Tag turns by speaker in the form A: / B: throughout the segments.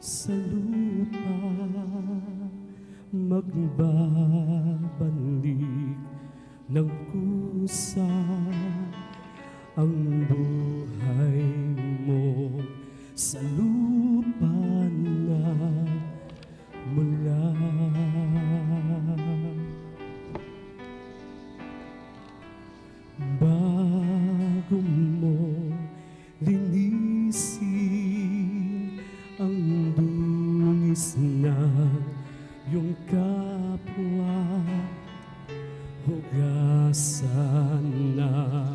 A: sa lupa, magbabalik ng kusa ang buhay mo sa lupa na mula. Bago mo linisin ang dungis na iyong kapwa, hugasan na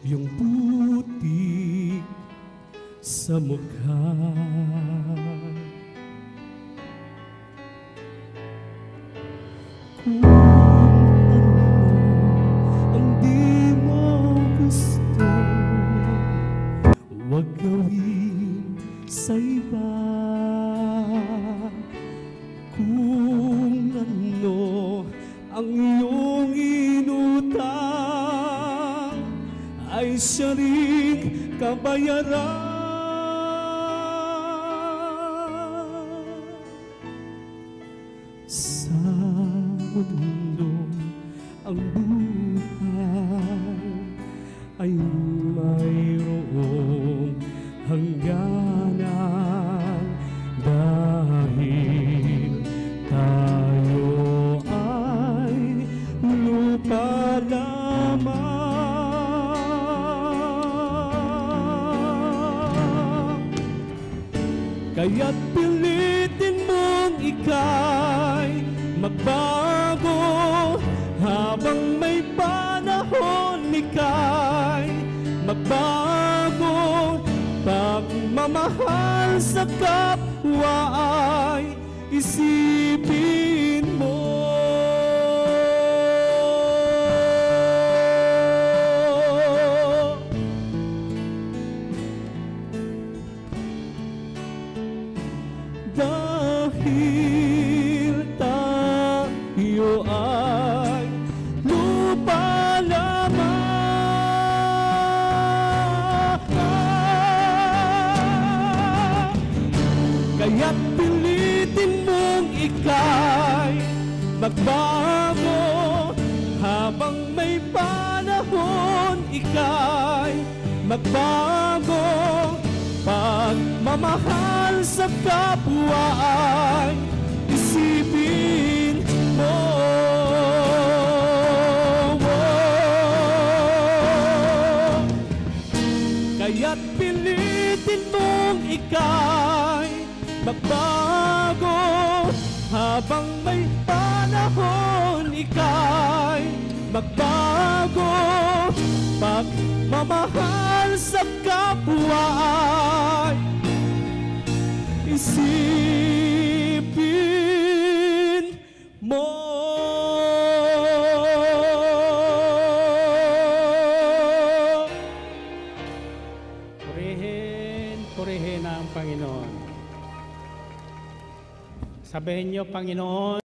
A: iyong putik sa mukha. Kung huwag gawin sa iba. Kung ano ang iyong inutang, ay siya rin kabayaran. Sa mundo ang buhay ay mayroong hangganan, dahil tayo ay lupa lamang. Kaya't pilitin mong ika'y magbago, habang may panahon ika'y magbago. Pagmamahal sa kapwa ay isipin mo. Dahil tayo ay lupa lamang, kaya't pilitin mong ika'y magbago, habang may panahon ika'y magbago. Pagmamahal sa kapwa ay isipin mo. Kaya't pilitin mong ika'y magbago, habang may panahon ika'y magbago. Pagmamahal sa kapwa ay isipin mo.
B: Purihin ang Panginoon. Sabihin niyo, Panginoon,